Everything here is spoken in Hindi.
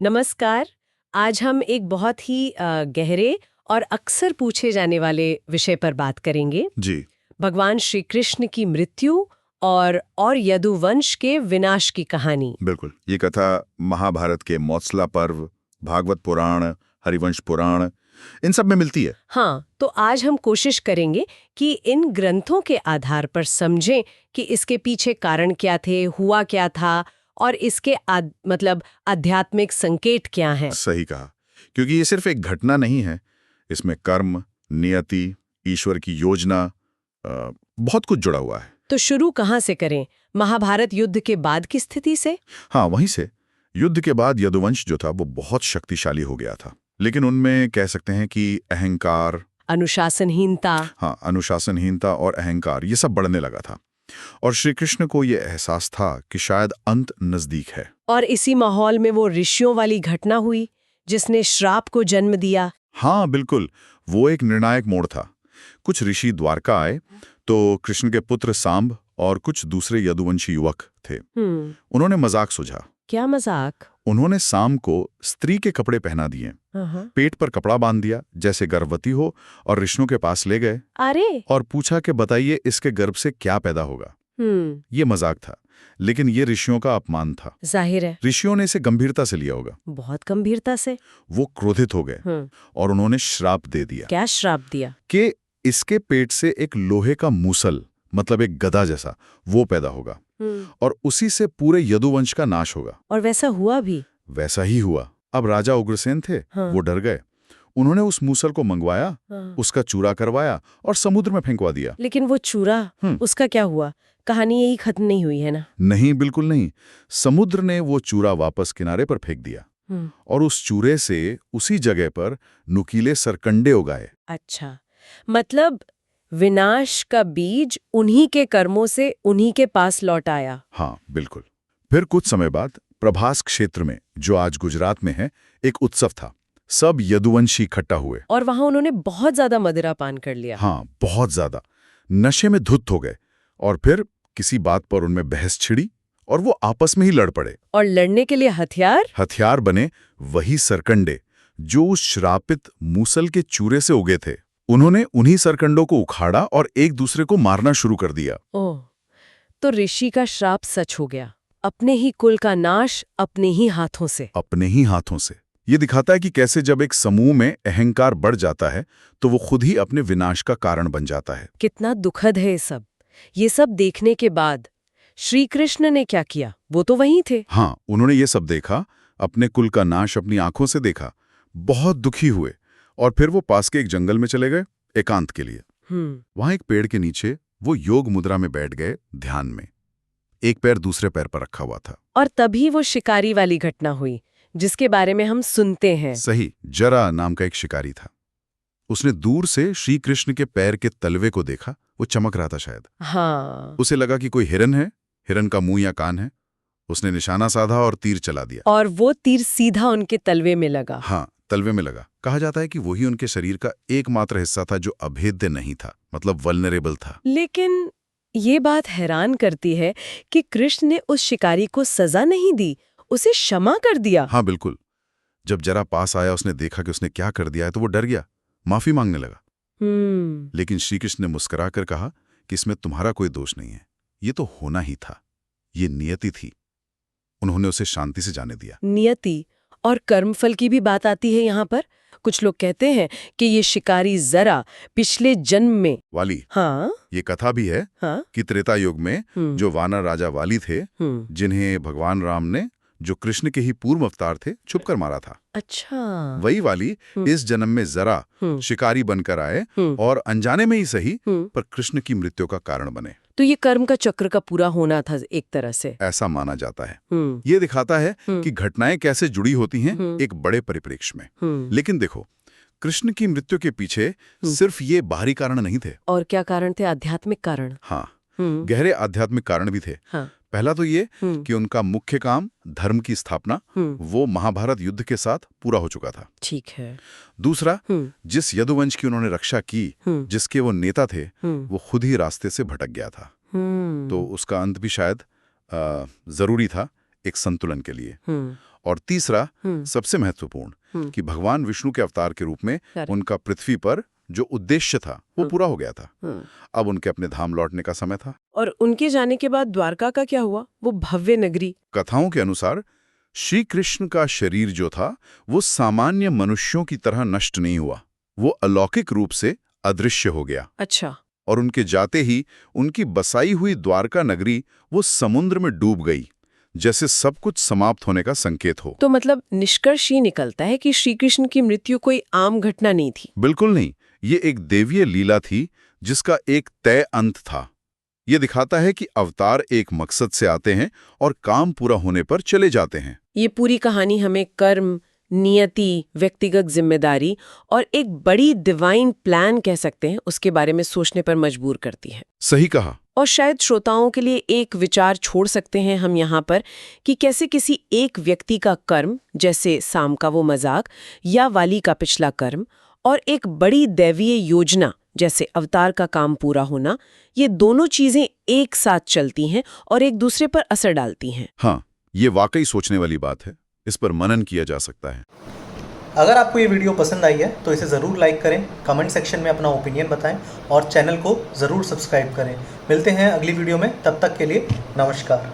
नमस्कार। आज हम एक बहुत ही गहरे और अक्सर पूछे जाने वाले विषय पर बात करेंगे। जी। भगवान श्री कृष्ण की मृत्यु और यदुवंश के विनाश की कहानी। बिल्कुल, ये कथा महाभारत के मौत्सला पर्व, भागवत पुराण, हरिवंश पुराण, इन सब में मिलती है। हाँ, तो आज हम कोशिश करेंगे कि इन ग्रंथों के आधार पर समझें कि इसके पीछे कारण क्या थे, हुआ क्या था और इसके आध्यात्मिक संकेत क्या हैं। सही कहा, क्योंकि ये सिर्फ एक घटना नहीं है, इसमें कर्म, नियति, ईश्वर की योजना, बहुत कुछ जुड़ा हुआ है। तो शुरू कहाँ से करें? महाभारत युद्ध के बाद की स्थिति से? हाँ, वहीं से। युद्ध के बाद यदुवंश जो था वो बहुत शक्तिशाली हो गया था, लेकिन उनमें कह सकते हैं कि अहंकार, अनुशासनहीनता और अहंकार ये सब बढ़ने लगा था। और श्री कृष्ण को ये एहसास था कि शायद अंत नजदीक है। और इसी माहौल में वो ऋषियों वाली घटना हुई जिसने श्राप को जन्म दिया। हाँ बिल्कुल, वो एक निर्णायक मोड़ था। कुछ ऋषि द्वारका आए तो कृष्ण के पुत्र सांब और कुछ दूसरे यदुवंशी युवक थे। उन्होंने मजाक सुझा। क्या मजाक? उन्होंने सांब को स्त्री के कपड़े पहना दिए, पेट पर कपड़ा बांध दिया जैसे गर्भवती हो, और ऋषियों के पास ले गए। अरे! और पूछा कि बताइए इसके गर्भ से क्या पैदा होगा। ये मजाक था, लेकिन ये ऋषियों का अपमान था। जाहिर है ऋषियों ने इसे गंभीरता से लिया होगा। बहुत गंभीरता से। वो क्रोधित हो गए और उन्होंने श्राप दे दिया। क्या श्राप दिया? कि इसके पेट से एक लोहे का मूसल, मतलब एक गदा जैसा, वो पैदा होगा और उसी से पूरे यदुवंश का नाश होगा। और वैसा हुआ भी? वैसा ही हुआ। अब राजा उग्रसेन थे, वो डर गए। उन्होंने उस मूसल को मंगवाया, उसका चूरा करवाया और समुद्र में फेंकवा दिया। लेकिन वो चूरा, उसका क्या हुआ? कहानी यही खत्म नहीं हुई है ना? नहीं, बिल्कुल नहीं। समुद्र ने वो चूरा वापस किनारे पर फेंक दिया और उस चूरे से उसी जगह पर नुकीले सरकंडे उगाए। अच्छा, मतलब विनाश का बीज उन्हीं के कर्मों से उन्हीं के पास लौट आया। हाँ बिल्कुल। फिर कुछ समय बाद प्रभास क्षेत्र में, जो आज गुजरात में है, एक उत्सव था। सब यदुवंशी इकट्ठा हुए और वहां उन्होंने बहुत ज्यादा मदिरा पान कर लिया। हाँ, बहुत ज्यादा। नशे में धुत हो गए और फिर किसी बात पर उनमें बहस छिड़ी और वो आपस में ही लड़ पड़े। और लड़ने के लिए हथियार बने वही सरकंडे जो उस श्रापित मूसल के चूरे से उगे थे। उन्होंने उन्हीं सरकंडों को उखाड़ा और एक दूसरे को मारना शुरू कर दिया। ओह, तो ऋषि का श्राप सच हो गया। अपने ही कुल का नाश अपने ही हाथों से। अपने ही हाथों से। ये दिखाता है कि कैसे जब एक समूह में अहंकार बढ़ जाता है तो वो खुद ही अपने विनाश का कारण बन जाता है। कितना दुखद है ये सब देखने के बाद श्री कृष्ण ने क्या किया? वो तो वहीं थे। हाँ, उन्होंने ये सब देखा, अपने कुल का नाश अपनी आंखों से देखा, बहुत दुखी हुए और फिर वो पास के एक जंगल में चले गए एकांत के लिए। वहां एक पेड़ के नीचे वो योग मुद्रा में बैठ गए, ध्यान में। एक पैर दूसरे पैर पर रखा हुआ था। और तभी वो शिकारी वाली घटना हुई जिसके बारे में हम सुनते हैं। सही, जरा नाम का एक शिकारी था। उसने दूर से श्री कृष्ण के पैर के तलवे को देखा, वो चमक रहा था शायद। हाँ। उसे लगा कि कोई हिरन है, हिरन का मुंह या कान है। उसने निशाना साधा और तीर चला दिया। और वो तीर सीधा उनके तलवे में लगा। हाँ, तलवे में लगा। कहा जाता है कि वही उनके शरीर का एकमात्र हिस्सा था जो अभेद्य नहीं था, मतलब वल्नरेबल था। लेकिन ये बात हैरान करती है कि कृष्ण ने उस शिकारी को सजा नहीं दी, उसे क्षमा कर दिया। हाँ बिल्कुल। जब जरा पास आया, उसने देखा कि उसने क्या कर दिया है तो वो डर गया, माफी मांगने लगा। लेकिन श्री कृष्ण ने मुस्कुराकर कहा कि इसमें तुम्हारा कोई दोष नहीं है, ये तो होना ही था, ये नियति थी। उन्होंने उसे शांति से जाने दिया। नियति और कर्मफल की भी बात आती है यहाँ पर। कुछ लोग कहते हैं कि ये शिकारी जरा पिछले जन्म में वाली। हाँ, ये कथा भी है कि त्रेता युग में जो वानर राजा वाली थे, जिन्हें भगवान राम ने, जो कृष्ण के ही पूर्व अवतार थे, छुप कर मारा था। अच्छा। वही वाली इस जन्म में जरा शिकारी बनकर आए और अनजाने में ही सही पर कृष्ण की मृत्यु का कारण बने। तो ये कर्म का चक्र का पूरा होना था एक तरह से, ऐसा माना जाता है। ये दिखाता है कि घटनाएं कैसे जुड़ी होती हैं एक बड़े परिप्रेक्ष्य में। लेकिन देखो, कृष्ण की मृत्यु के पीछे सिर्फ ये बाहरी कारण नहीं थे। और क्या कारण थे? आध्यात्मिक कारण। हाँ, गहरे आध्यात्मिक कारण भी थे। पहला तो ये कि उनका मुख्य काम, धर्म की स्थापना, वो महाभारत युद्ध के साथ पूरा हो चुका था। ठीक है। दूसरा, जिस यदुवंश की उन्होंने रक्षा की, जिसके वो नेता थे, वो खुद ही रास्ते से भटक गया था। तो उसका अंत भी शायद जरूरी था एक संतुलन के लिए। और तीसरा सबसे महत्वपूर्ण कि भगवान विष्णु के अवतार के रूप में Correct. उनका पृथ्वी पर जो उद्देश्य था वो पूरा हो गया था। अब उनके अपने धाम लौटने का समय था। और उनके जाने के बाद द्वारका का क्या हुआ? वो भव्य नगरी। कथाओं के अनुसार श्री कृष्ण का शरीर जो था वो सामान्य मनुष्यों की तरह नष्ट नहीं हुआ, वो अलौकिक रूप से अदृश्य हो गया। अच्छा। और उनके जाते ही उनकी बसाई हुई द्वारका नगरी वो समुद्र में डूब गई, जैसे सब कुछ समाप्त होने का संकेत हो। तो मतलब निष्कर्ष ये निकलता है कि श्री कृष्ण की मृत्यु कोई आम घटना नहीं थी। बिल्कुल नहीं, ये एक देवीय लीला थी जिसका एक तय अंत था। ये दिखाता है कि अवतार एक मकसद से आते हैं और काम पूरा होने पर चले जाते हैं। ये पूरी कहानी हमें कर्म, नियति, व्यक्तिगत जिम्मेदारी और एक बड़ी डिवाइन प्लान कह सकते हैं उसके बारे में सोचने पर मजबूर करती है। सही कहा। और शायद श्रोताओं के लिए एक विचार छोड़ सकते हैं हम यहाँ पर कि कैसे किसी एक व्यक्ति का कर्म, जैसे साम का वो मजाक या वाली का पिछला कर्म, और एक बड़ी दैवीय योजना जैसे अवतार का काम पूरा होना, ये दोनों चीजें एक साथ चलती हैं और एक दूसरे पर असर डालती हैं। हाँ, ये वाकई सोचने वाली बात है। इस पर मनन किया जा सकता है। अगर आपको ये वीडियो पसंद आई है तो इसे ज़रूर लाइक करें, कमेंट सेक्शन में अपना ओपिनियन बताएं और चैनल को ज़रूर सब्सक्राइब करें। मिलते हैं अगली वीडियो में, तब तक के लिए नमस्कार।